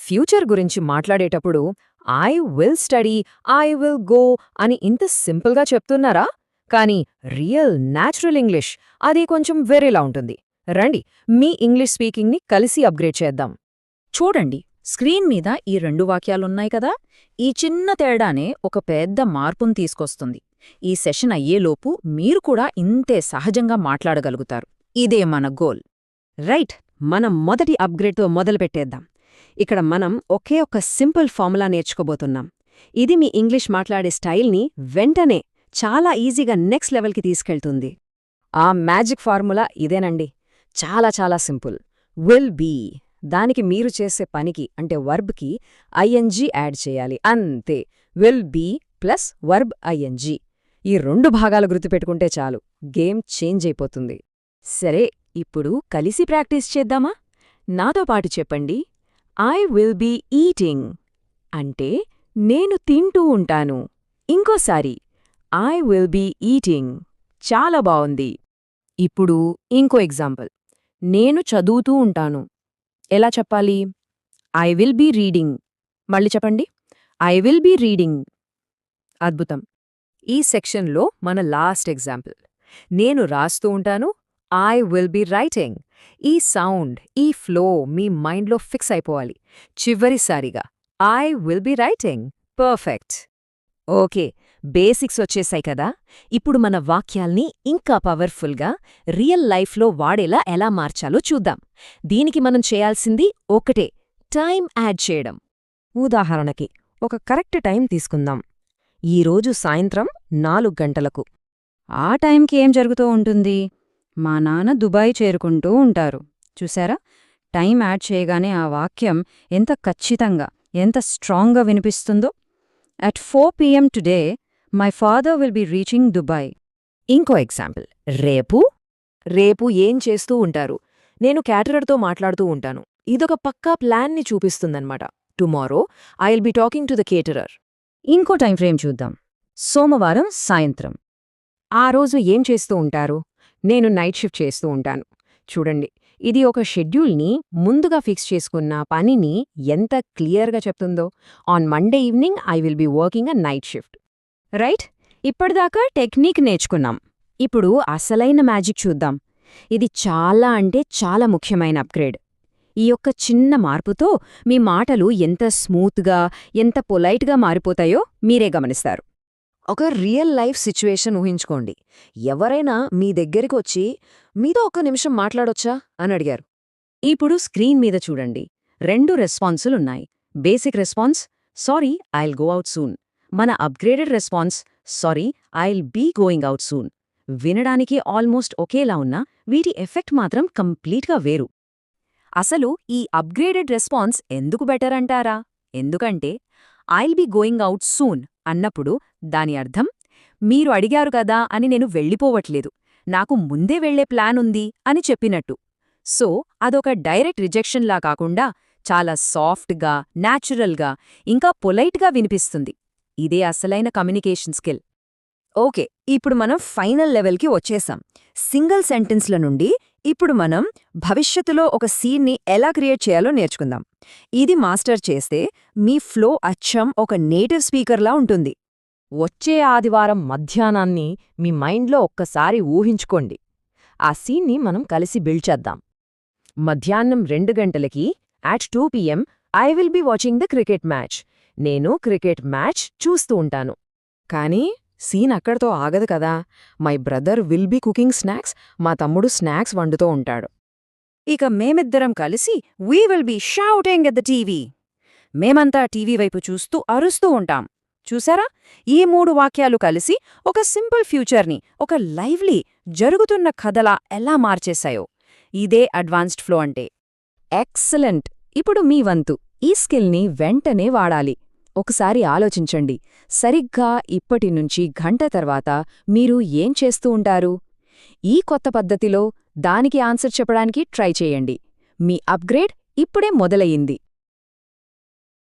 Future గురించి మాట్లాడేటప్పుడు I will study, I will go అని ఇంత సింపుల్గా చెప్తున్నారా? కానీ రియల్ న్యాచురల్ ఇంగ్లీష్ అది కొంచెం వేరేలా ఉంటుంది. రండి, మీ ఇంగ్లీష్ స్పీకింగ్ని కలిసి అప్గ్రేడ్ చేద్దాం. చూడండి, స్క్రీన్ మీద ఈ 2 వాక్యాలున్నాయి కదా. ఈ చిన్న తేడానే ఒక పెద్ద మార్పును తీసుకొస్తుంది. ఈ సెషన్ అయ్యేలోపు మీరు కూడా ఇంతే సహజంగా మాట్లాడగలుగుతారు. ఇదే మన గోల్. రైట్, మనం మొదటి అప్గ్రేడ్తో మొదలుపెట్టేద్దాం. ఇక్కడ మనం ఒకే ఒక సింపుల్ ఫార్ములా నేర్చుకోబోతున్నాం. ఇది మీ ఇంగ్లీష్ మాట్లాడే స్టైల్ని వెంటనే చాలా ఈజీగా నెక్స్ట్ లెవెల్కి తీసుకెళ్తుంది. ఆ మ్యాజిక్ ఫార్ములా ఇదేనండి. చాలా చాలా సింపుల్. విల్ బీ, దానికి మీరు చేసే పనికి అంటే వర్బ్కి ఐఎన్జీ యాడ్ చేయాలి, అంతే. Will be plus verb ING. ఈ 2 భాగాలు గుర్తుపెట్టుకుంటే చాలు, గేమ్ చేంజ్ అయిపోతుంది. సరే, ఇప్పుడు కలిసి ప్రాక్టీస్ చేద్దామా? నాతో పాటు చెప్పండి. ఐ విల్ బీ ఈటింగ్ అంటే నేను తింటూ ఉంటాను. ఇంకోసారి, ఐ విల్ బీ ఈటింగ్. చాలా బావుంది. ఇప్పుడు ఇంకో ఎగ్జాంపుల్. నేను చదువుతూ ఉంటాను. ఎలా చెప్పాలి? I will be reading. మళ్ళీ చెప్పండి. I will be reading. అద్భుతం. ఈ సెక్షన్లో మన లాస్ట్ ఎగ్జాంపుల్. నేను రాస్తూ ఉంటాను. I will be writing. ఈ సౌండ్, ఈ ఫ్లో మీ మైండ్లో ఫిక్స్ అయిపోవాలి. చివరిసారిగా I will be writing. Perfect. Okay, basics వచ్చేసాయి కదా. ఇప్పుడు మన వాక్యాల్ని ఇంకా పవర్ఫుల్గా రియల్ లైఫ్లో వాడేలా ఎలా మార్చాలో చూద్దాం. దీనికి మనం చేయాల్సింది ఒకటే, టైం యాడ్ చేయడం. ఉదాహరణకి ఒక కరెక్ట్ టైం తీసుకుందాం. ఈరోజు సాయంత్రం 4 గంటలకు. ఆ టైంకి ఏం జరుగుతూ ఉంటుంది? మా నాన్న దుబాయ్ చేరుకుంటూ ఉంటారు. చూసారా? టైం యాడ్ చేయగానే ఆ వాక్యం ఎంత ఖచ్చితంగా, ఎంత స్ట్రాంగ్గా వినిపిస్తుందో. At 4 p.m. today, my father will be reaching Dubai. ఇంకో ఎగ్జాంపుల్. రేపు ఏం చేస్తూ ఉంటారు? నేను క్యాటరర్తో మాట్లాడుతూ ఉంటాను. ఇదొక పక్కా ప్లాన్ని చూపిస్తుందన్నమాట. Tomorrow I will be talking to the caterer. ఇంకో టైం ఫ్రేమ్ చూద్దాం. సోమవారం సాయంత్రం. ఆ రోజు ఏం చేస్తూ ఉంటారు? నేను నైట్ షిఫ్ట్ చేస్తూ ఉంటాను. చూడండి, ఇది ఒక షెడ్యూల్ని ముందుగా ఫిక్స్ చేసుకున్న పనిని ఎంత క్లియర్గా చెప్తుందో. On Monday evening I will be working a night shift. Right? ఇప్పటిదాకా టెక్నిక్ నేర్చుకున్నాం. ఇప్పుడు అసలైన మ్యాజిక్ చూద్దాం. ఇది చాలా అంటే చాలా ముఖ్యమైన అప్గ్రేడ్. ఈ యొక్క చిన్న మార్పుతో మీ మాటలు ఎంత స్మూత్గా, ఎంత పొలైట్గా మారిపోతాయో మీరే గమనిస్తారు. ఒక రియల్ లైఫ్ సిచ్యువేషన్ ఊహించుకోండి. ఎవరైనా మీ దగ్గరికి వచ్చి మీతో 1 నిమిషం మాట్లాడొచ్చా అని అడిగారు. ఇప్పుడు స్క్రీన్ మీద చూడండి, 2 రెస్పాన్సులున్నాయి. Basic response, sorry I'll go out soon. మన upgraded response, sorry I'll be going out soon. వినడానికి ఆల్మోస్ట్ ఒకేలా ఉన్నా వీటి ఎఫెక్ట్ మాత్రం కంప్లీట్గా వేరు. అసలు ఈ అప్గ్రేడెడ్ రెస్పాన్స్ ఎందుకు బెటర్ అంటారా? ఎందుకంటే I'll be going out soon అన్నప్పుడు దాని అర్థం, మీరు అడిగారు కదా అని నేను వెళ్ళిపోవట్లేదు, నాకు ముందే వెళ్లే ప్లాన్ ఉంది అని చెప్పినట్టు. సో అదొక డైరెక్ట్ రిజెక్షన్లా కాకుండా చాలా సాఫ్ట్గా, న్యాచురల్గా, ఇంకా పొలైట్గా వినిపిస్తుంది. ఇదే అసలైన కమ్యూనికేషన్ స్కిల్. ఓకే, ఇప్పుడు మనం ఫైనల్ లెవెల్కి వచ్చేసాం. సింగిల్ సెంటెన్స్ల నుండి ఇప్పుడు మనం భవిష్యత్తులో ఒక సీన్ని ఎలా క్రియేట్ చేయాలో నేర్చుకుందాం. ఇది మాస్టర్ చేస్తే మీ ఫ్లో అచ్చం ఒక నేటివ్ స్పీకర్లా ఉంటుంది. వచ్చే ఆదివారం మధ్యాహ్నాన్ని మీ మైండ్లో ఒక్కసారి ఊహించుకోండి. ఆ సీన్ని మనం కలిసి బిల్డ్ చేద్దాం. మధ్యాహ్నం 2 గంటలకి at 2 p.m. I will be watching the cricket match. నేను క్రికెట్ మ్యాచ్ చూస్తూ ఉంటాను. కానీ సీన్ అక్కడితో ఆగదు కదా. My brother will be cooking snacks. మా తమ్ముడు స్నాక్స్ వండుతూ ఉంటాడు. ఇక మేమిద్దరం కలిసి we will be shouting at the TV. మేమంతా టీవీ వైపు చూస్తూ అరుస్తూ ఉంటాం. చూసారా? ఈ 3 వాక్యాలు కలిసి ఒక సింపుల్ ఫ్యూచర్ని ఒక లైవ్లీ, జరుగుతున్న కథలా ఎలా మార్చేశాయో. ఇదే అడ్వాన్స్డ్ ఫ్లో అంటే. ఎక్సలెంట్. ఇప్పుడు మీ వంతు. ఈ స్కిల్ని వెంటనే వాడాలి. ఒకసారి ఆలోచించండి. సరిగ్గా ఇప్పటినుంచి గంట తర్వాత మీరు ఏం చేస్తూ ఉంటారు? ఈ కొత్త పద్ధతిలో దానికి ఆన్సర్ చెప్పడానికి ట్రై చేయండి. మీ అప్గ్రేడ్ ఇప్పుడే మొదలయ్యింది.